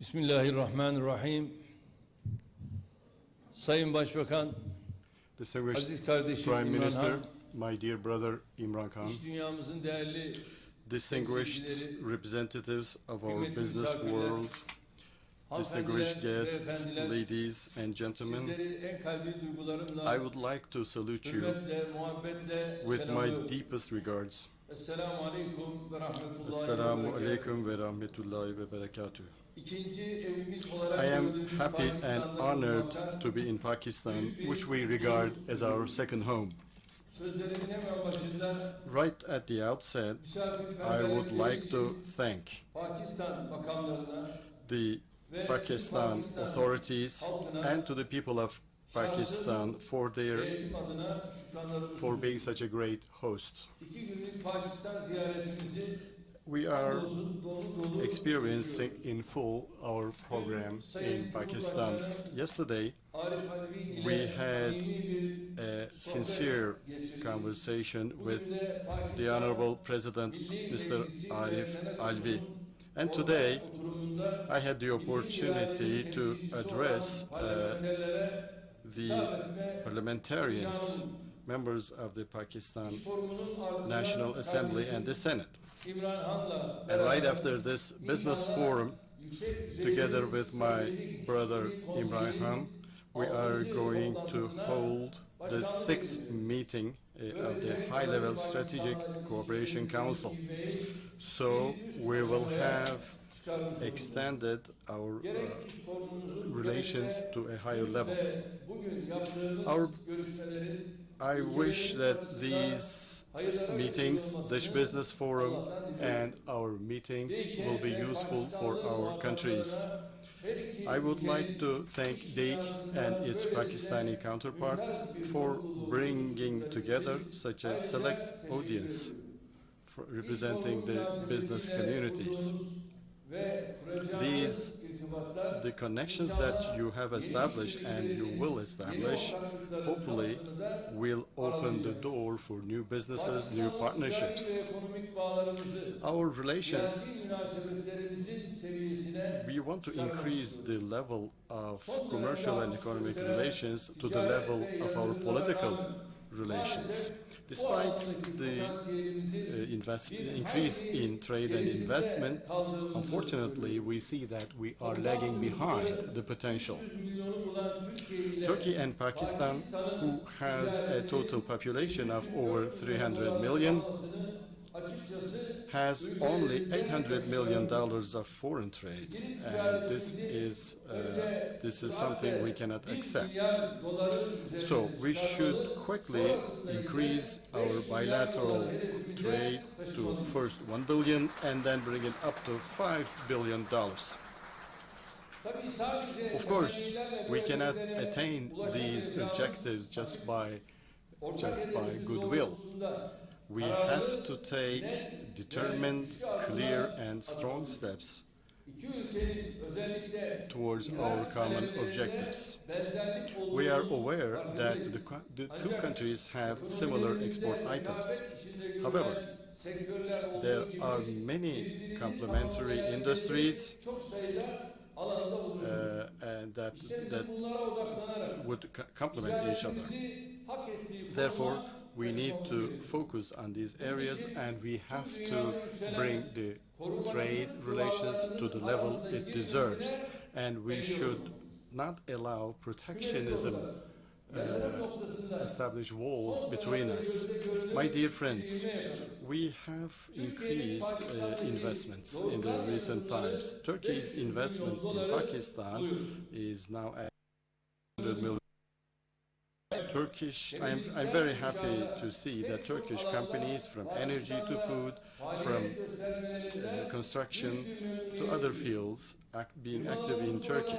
Bismillahirrahmanirrahim. Sayın Başbakan, Distinguished aziz kardeşim Prime İmran Minister, Han, my dear brother Imran Khan, iş dünyamızın değerli distinguished temsilcileri, representatives of our kıymetli business misafirler, world, distinguished hanımefendiler, guests, beyefendiler, ladies and gentlemen, sizleri en kalbi duygularımla, I would like to salute you hürmetle, muhabbetle with my selamlıyorum. deepest regards. Esselamu aleyküm ve rahmetullahi ve Assalamu berekatuhu. alaikum ve rahmetullahi ve barakatuh. İkinci evimiz olarak I am gördüğümüz happy and Pakistan'da honored bulunmakta, to be in Pakistan, which we regard as our second home. sözlerimin hemen başında Right at the outset, I would like to thank Pakistan makamlarına the ve Pakistan authorities and to the people of Pakistan eğitim adına şükranlarımı for being sunuyorum. such a great host. 2 günlük Pakistan ziyaretimizi We are dolu experiencing in full our program in Pakistan. Yesterday, Arif Alvi ile we had samimi bir a sincere conversation with Bugün de Pakistan the Honorable President, Milli Mr. Meclisi ve Arif Senet Alvi. Başkanı'nın And ortak today, oturumunda I had the opportunity to address parlamenterlere the parliamentarians, members of the Pakistan National Assembly and the Senate. İmran Han'la And right after this business forum, together with my brother Imran Khan, we are going to hold the 6th meeting of the High-Level Strategic Cooperation Council. So we will have extended our relations to a higher level. I wish that these meetings, this business forum, and our meetings will be useful for our countries. I would like to thank DEIC and its Pakistani counterpart for bringing together such a select audience representing the business communities. The connections that you have established and you will establish, hopefully, will open the door for new businesses, new partnerships. Our relations, we want to increase the level of commercial and economic relations to the level of our political relations. Despite the increase in trade and investment, unfortunately, we see that we are lagging behind the potential. Turkey and Pakistan, who has a total population of over 300 million, has only $800 million of foreign trade, and this is something we cannot accept. So we should quickly increase our bilateral trade to first 1 billion and then bring it up to $5 billion. Of course, we cannot attain these objectives just by goodwill. We have to take determined, clear, and strong steps towards our common objectives. We are aware that the two countries have similar export items. However, there are many complementary industries and that would complement each other. Therefore, we need to focus on these areas, and we have to bring the trade relations to the level it deserves. And we should not allow protectionism establish walls between us. My dear friends, we have increased investments in the recent times. Turkey's investment in Pakistan is now at 100 million. I'm very happy to see that Turkish companies, from energy to food, from construction to other fields, being active in Turkey.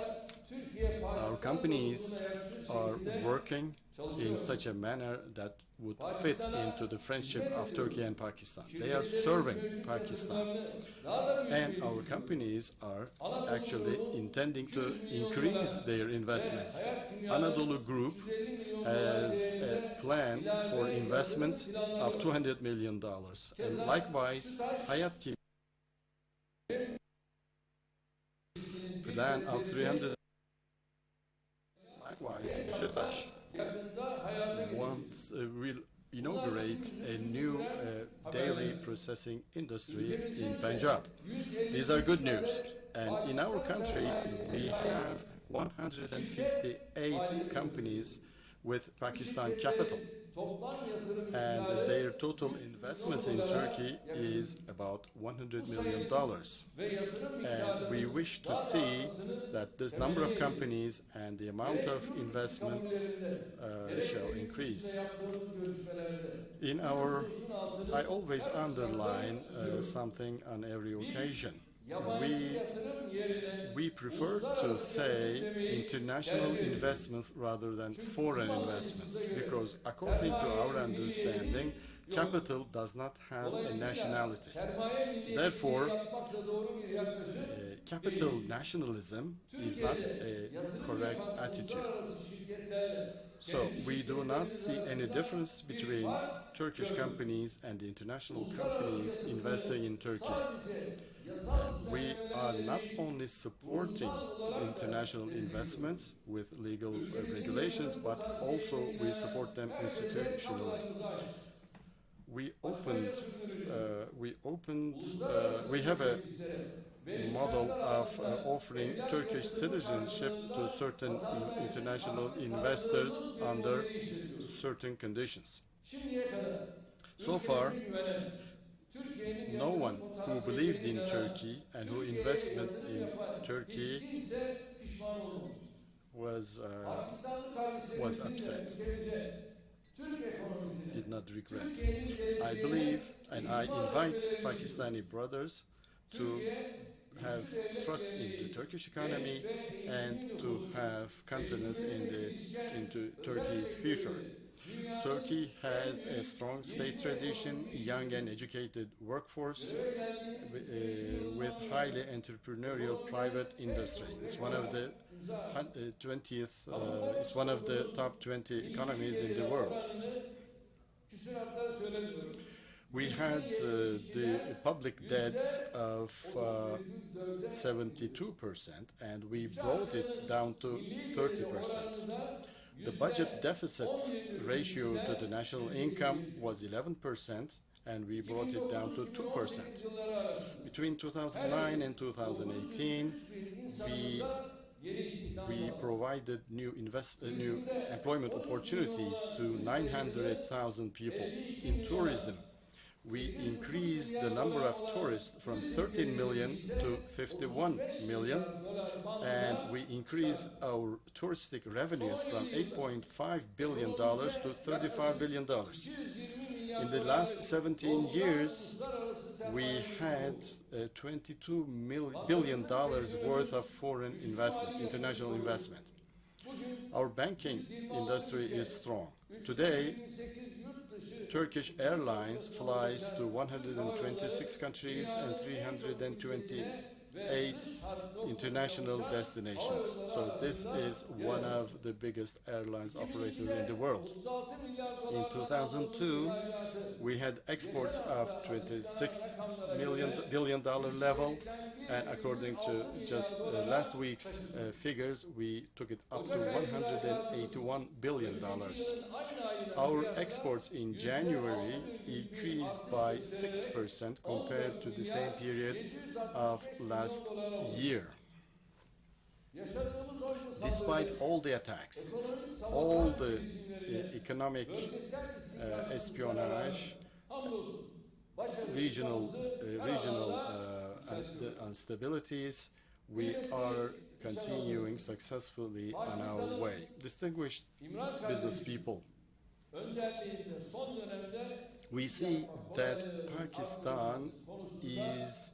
Our companies are working in such a manner that would fit into the friendship of Turkey and Pakistan. They are serving Pakistan. And our companies are actually intending to increase their investments. Anadolu Group has a plan for investment of $200 million. And likewise, Hayat plan of 300. Likewise, Turkish will inaugurate a new dairy processing industry in Punjab. These are good news. And in our country, we have 158 companies with Pakistan capital. And their total investments in Turkey is about $100 million. And we wish to see that this number of companies and the amount of investment shall increase. I always underline something on every occasion. We prefer to say international investments rather than foreign investments, because according to our understanding, capital does not have a nationality. Therefore, capital nationalism is not a correct attitude. So we do not see any difference between Turkish companies and international companies investing in Turkey. We are not only supporting international investments with legal regulations, but also we support them institutionally. We have a model of offering Turkish citizenship to certain international investors under certain conditions. So far, no one who believed in Turkey and who invested in Turkey was upset, did not regret. I believe and I invite Pakistani brothers to have trust in the Turkish economy and to have confidence into Turkey's future. Turkey has a strong state tradition, young and educated workforce, with highly entrepreneurial private industry. It's one of the it's one of the top 20 economies in the world. We had the public debts of 72%, and we brought it down to 30%. The budget deficit ratio to the national income was 11%, and we brought it down to 2%. Between 2009 and 2018, we provided new employment opportunities to 900,000 people. In tourism, we increased the number of tourists from 13 million to 51 million, and we increased our touristic revenues from $8.5 billion to $35 billion. In the last 17 years, we had $22 billion worth of foreign investment, international investment. Our banking industry is strong. Today, Turkish Airlines flies to 126 countries and 328 international destinations. So this is one of the biggest airlines operated in the world. In 2002, we had exports of $26 billion level, and according to just last week's figures, we took it up to $181 billion. Our exports in January increased by 6% compared to the same period of last year. Despite all the attacks, all the economic espionage, regional instabilities, we are continuing successfully on our way. Distinguished business people, we see that Pakistan is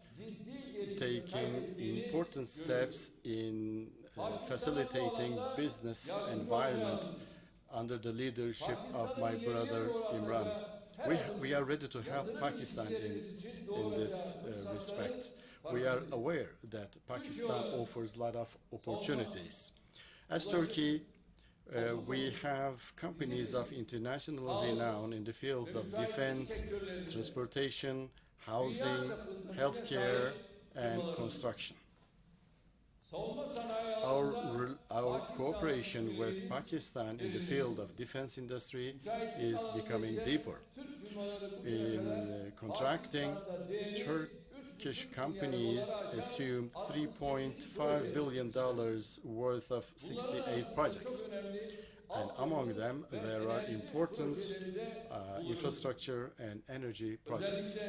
taking important steps in facilitating business environment under the leadership of my brother Imran. We are ready to help Pakistan in this respect. We are aware that Pakistan offers a lot of opportunities. As Turkey, we have companies of international renown in the fields of defense, transportation, housing, healthcare, and construction. Our cooperation with Pakistan in the field of defense industry is becoming deeper. In contracting, Turkish companies assumed $3.5 billion worth of 68 projects. And among them, there are important infrastructure and energy projects,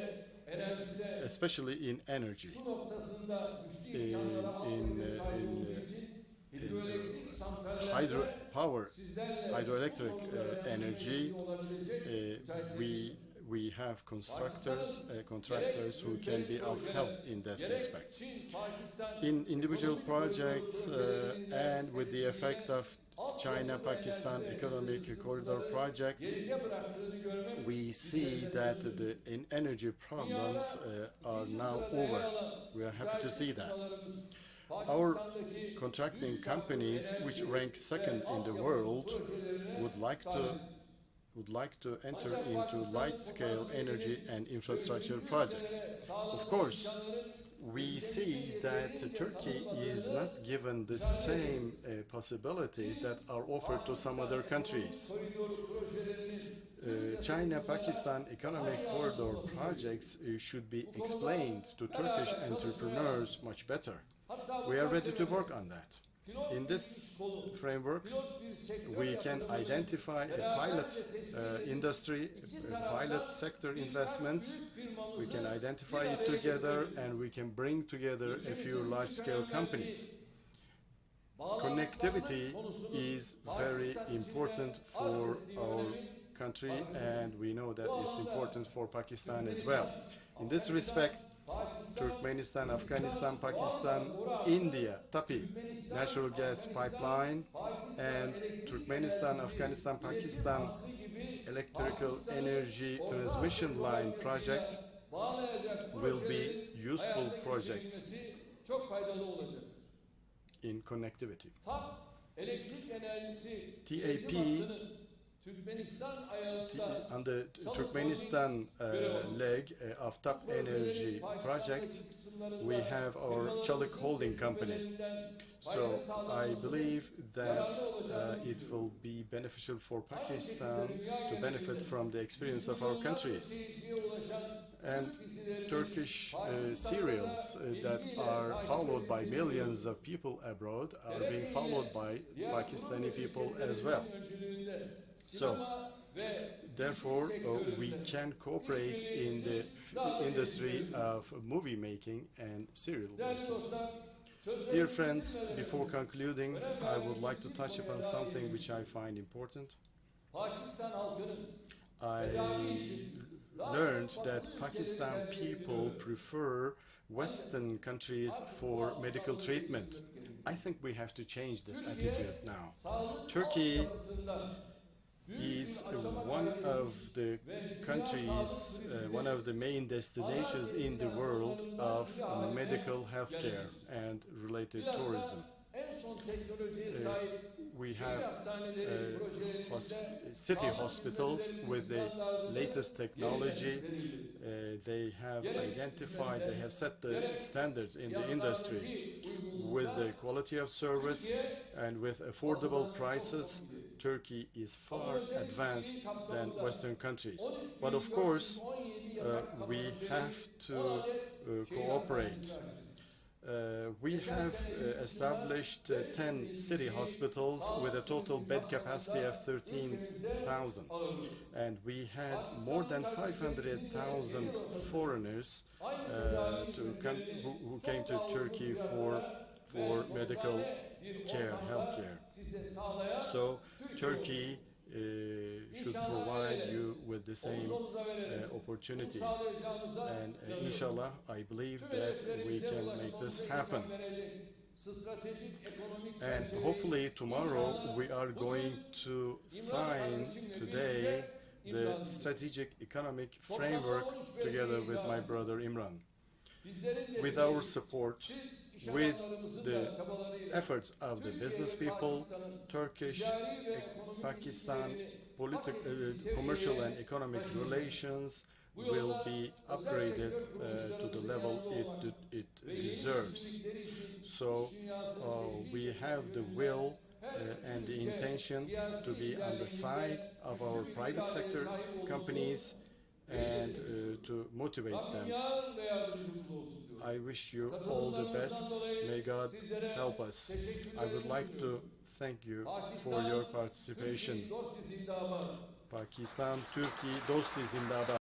especially in energy. Hydroelectric energy, we have contractors who can be of help in this respect. In individual projects and with the effect of China-Pakistan economic corridor projects, we see that the energy problems are now over. We are happy to see that. Our contracting companies, which rank second in the world, would like to enter into large-scale energy and infrastructure projects. Of course, we see that Turkey is not given the same possibilities that are offered to some other countries. China-Pakistan economic corridor projects should be explained to Turkish entrepreneurs much better. We are ready to work on that. In this framework, we can identify a pilot industry, pilot sector investments. We can identify it together, and we can bring together a few large-scale companies. Connectivity is very important for our country, and we know that it's important for Pakistan as well. In this respect, Turkmenistan, Afghanistan, Pakistan, India, TAPI, natural gas pipeline, and Turkmenistan, Afghanistan, Pakistan, electrical energy transmission line project will be useful projects in connectivity. TAP on the Turkmenistan leg of TAP Energy project, we have our Çalık holding company. So I believe that it will be beneficial for Pakistan to benefit from the experience of our countries. And Turkish cereals that are followed by millions of people abroad are being followed by Pakistani people as well. So, therefore, we can cooperate in the industry of movie making and serial making. Dear friends, before concluding, I would like to touch upon something which I find important. I learned that Pakistan people prefer Western countries for medical treatment. I think we have to change this attitude now. Turkey is one of the countries, one of the main destinations in the world of medical healthcare and related tourism. We have city hospitals with the latest technology. They have identified, they have set the standards in the industry with the quality of service and with affordable prices. Turkey is far advanced than Western countries. But of course, we have to cooperate. We have established 10 city hospitals with a total bed capacity of 13,000. And we had more than 500,000 foreigners who came to Turkey for medical care, health care. So Turkey should provide you with the same opportunities. And inshallah, I believe that we can make this happen. And hopefully tomorrow we are going to sign today the strategic economic framework together with my brother Imran. With our support, with the efforts of the business people, Turkish, Pakistan, commercial and economic relations, will be upgraded to the level it deserves. So we have the will and the intention to be on the side of our private sector companies and to motivate them. I wish you all the best. May God help us. I would like to thank you for your participation. Pakistan, Türkiye, Dosti Zindabad.